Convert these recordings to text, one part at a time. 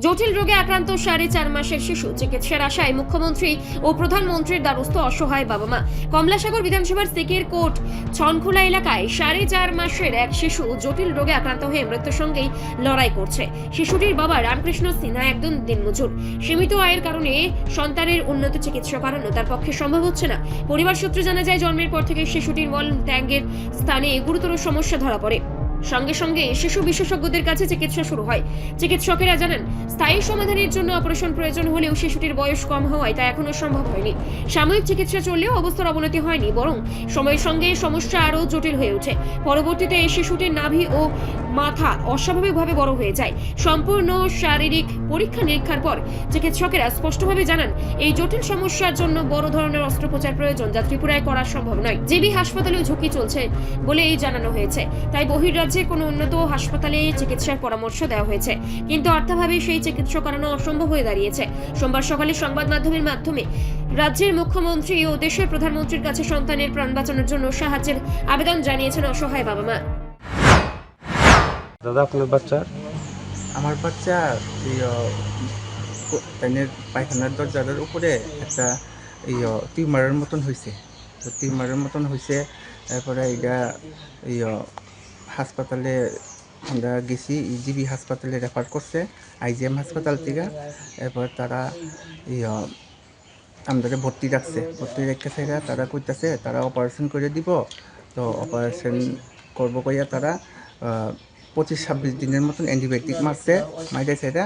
জটিল রোগে আক্রান্ত 4.5 মাসের শিশু চিকিৎসার আশায় মুখ্যমন্ত্রী ও প্রধানমন্ত্রীর দ্বারস্থ অসহায় বাবা মা। কমলাসাগর বিধানসভার সিকের কোট ছনখোলা এলাকায় 4.5 মাসের এক শিশু জটিল রোগে আক্রান্ত হয়ে মৃত্যুর সঙ্গেই লড়াই করছে। শিশুটির বাবা রামকৃষ্ণ সিনহা একজন দিনমজুর। সীমিত আয়ের কারণে সন্তানের উন্নত চিকিৎসা করানো তার পক্ষে সম্ভব হচ্ছে না। পরিবার সূত্রে জানা যায়, জন্মের পর থেকে শিশুটির মল ত্যাগের স্থানে গুরুতর সমস্যা ধরা পড়ে। সঙ্গে সঙ্গে শিশু বিশেষজ্ঞদের কাছে চিকিৎসা শুরু হয়। চিকিৎসকেরা জানান, স্থায়ী সমাধানের জন্য অপারেশন প্রয়োজন হলেও শিশুটির বয়স কম হওয়ায় তা এখনো সম্ভব হয়নি। সাময়িক চিকিৎসা চললেও অবস্থার অবনতি হয়নি, বরং সময়ের সঙ্গে সমস্যা আরও জটিল হয়ে ওঠে। পরবর্তীতে এই শিশুটির নাভি ও মাথা অস্বাভাবিকভাবে বড় হয়ে যায়। সম্পূর্ণ শারীরিক পরীক্ষা নিরীক্ষার পর চিকিৎসকেরা স্পষ্টভাবে জানান, এই জটিল সমস্যার জন্য বড় ধরনের অস্ত্রোপচার প্রয়োজন, যা ত্রিপুরায় করা সম্ভব নয়। জিবি হাসপাতালেও ঝুঁকি চলছে বলে এই জানানো হয়েছে। তাই বহির্রাজ্যে কোনো উন্নত হাসপাতালে চিকিৎসার পরামর্শ দেওয়া হয়েছে, কিন্তু অর্থাভাবে সেই চিকিৎসা করানো অসম্ভব হয়ে দাঁড়িয়েছে। সোমবার সকালে সংবাদ মাধ্যমের মাধ্যমে রাজ্যের মুখ্যমন্ত্রী ও দেশের প্রধানমন্ত্রীর কাছে সন্তানের প্রাণ বাঁচানোর জন্য সাহায্যের আবেদন জানিয়েছেন অসহায় বাবা মা। দাদা, আপনার বাচ্চা? আমার বাচ্চা পায়খানার দরজার উপরে একটা টিউমারের মতন হয়েছে। তো টিউমারের মতন হয়েছে, তারপরে এটা হাসপাতালে আমরা গেছি, জিবি হাসপাতালে রেফার করছে IGM হাসপাতাল থেকে। এরপর তারা আমাদের ভর্তি রাখছে, ভর্তি রেখেছে। তারা কইতাছে তারা অপারেশন করে দিব। তো অপারেশন করবো কইয়া তারা 25-26 দিনের মতন অ্যান্টিবায়োটিক মারছে, মাইরেছে। এটা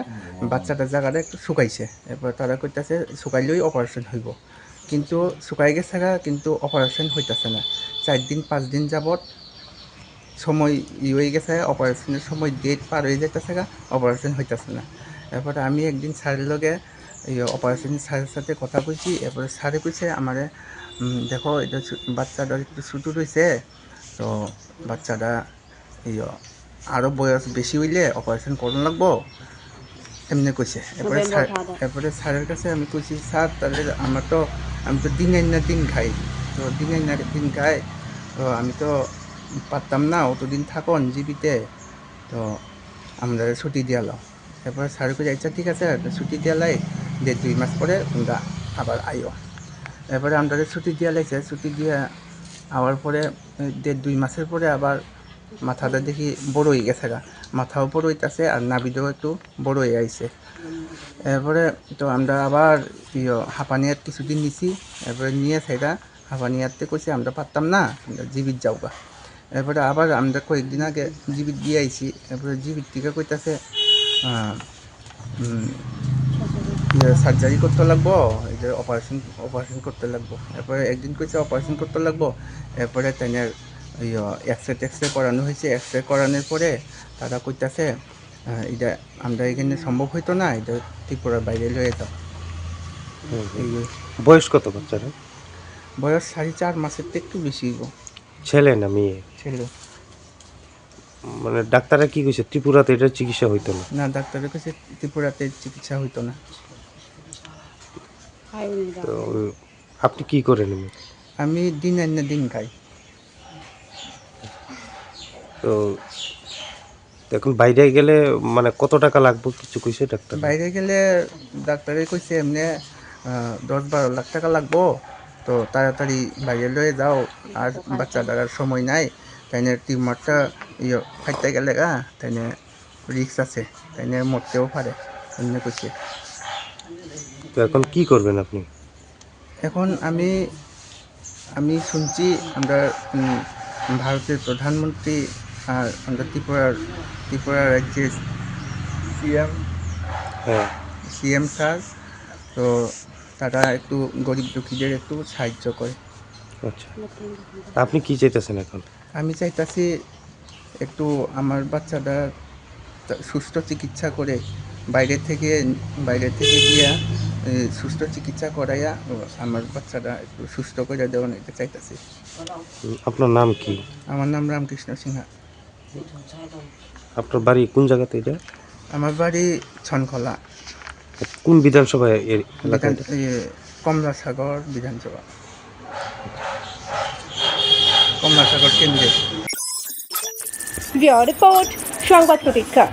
বাচ্চাটার জায়গাটা একটু শুকাইছে। এরপর তারা কইতাছে শুকাইলেই অপারেশন হইব, কিন্তু শুকাই গেছে, কিন্তু অপারেশন হইতেছে না। 4 দিন 5 দিন যাবৎ সময় হয়ে গেছে, অপারেশনের সময় ডেট পার হয়ে যেতেছে, অপারেশন হইতেছে না। এরপরে আমি একদিন স্যারের লগে অপারেশন স্যারের সাথে কথা বলছি। এরপরে স্যারে কইছে আমারে, দেখো এটা বাচ্চাটা একটু ছোটো রয়েছে, তো বাচ্চাটা আরও বয়স বেশি হইলে অপারেশন করুন লাগবো, এমনি কইছে। এরপরে স্যারের কাছে আমি কইছি, স্যার তাহলে আমি তো দিন আইনা দিন খাই, তো দিন আইনা দিন খাই, তো আমি তো পারতাম না অতদিন থাকুন জিবিতে, তো আমরা ছুটি দিয়ালাম। এরপরে স্যার কইছে আচ্ছা ঠিক আছে, ছুটি দিয়ালাই 1.5-2 মাস পরে তোমরা আবার আইও। এরপরে আমরা ছুটি দিয়া লাইছে। ছুটি দিয়ে আওয়ার পরে 1.5-2 মাসের পরে আবার মাথাটা দেখি বড় হয়ে গেছে, মাথাও বড় হইতেছে আর নাভিটাও একটু বড় হয়ে আইছে। এরপরে তো আমরা আবার হাঁপানিয়াত কিছুদিন নিছি। এরপরে নিয়ে সেটা হাঁপানিয়াতে কইছে আমরা পারতাম না, আমরা জিবিত যাওগা। এরপরে আবার আমরা কয়েকদিন আগে জিবিত দিয়ে আইছি। এরপরে জিবিত থেকে কইতাছে সার্জারি করতে লাগবো, এটা অপারেশন করতে লাগবো। এরপরে একদিন কইছে অপারেশন করতে লাগবো। এরপরে তাই এক্সরে করানো হয়েছে। এক্সরে করানোর পরে তারা কইতাছে এটা আমরা এখানে সম্ভব হইতো না, এটা ত্রিপুরার বাইরে লয়ে যাও। বয়স কত বাচ্চার? বয়স 4.5 মাসের থেকে একটু বেশি। ছেলে না মেয়ে? ছেলে। মানে ডাক্তাররা কি কইছে ত্রিপুরাতে এটা চিকিৎসা হইতো না? না, ডাক্তারে কইছে ত্রিপুরাতে চিকিৎসা হইতো না। তো আপনি কি করেন? আমি দিন আইনা দিন খাই। তো এখন বাইরে গেলে মানে কত টাকা লাগবে কিছু কইছে ডাক্তার? বাইরে গেলে ডাক্তারে কইছে এমনি 10-12 লাখ টাকা লাগবো, তো তাড়াতাড়ি বাইরে লয়ে যাও, আর বাচ্চা দাঁড়ার সময় নাই। তাইনে টিউমারটা ফাইতে গেলে তাইনে রিস্ক আছে, তাইনে মরতেও পারে, এমনি কইছে। তো এখন কি করবেন আপনি? এখন আমি শুনছি আমরা ভারতের প্রধানমন্ত্রী আর আমরা ত্রিপুরা রাজ্যের সিএম স্যার, তো তারা একটু গরিব দুঃখীদের একটু সাহায্য করে। আচ্ছা, আপনি কি চাইতেছেন এখন? আমি চাইতাছি একটু আমার বাচ্চাটা সুস্থ চিকিৎসা করে বাইরে থেকে গিয়া সুস্থ চিকিৎসা করাইয়া আমার বাচ্চাটা একটু সুস্থ করে দেওয়ার এটা চাইতাছি। আপনার নাম কি? আমার নাম রামকৃষ্ণ সিনহা। আপনার বাড়ি কোন জায়গাতে এটা? আমার বাড়ি ছনখোলা। কোন বিধানসভা? কমলাসাগর বিধানসভা, কমলাসাগর কেন্দ্রে। রিপোর্ট সংবাদ প্রতীক্ষা।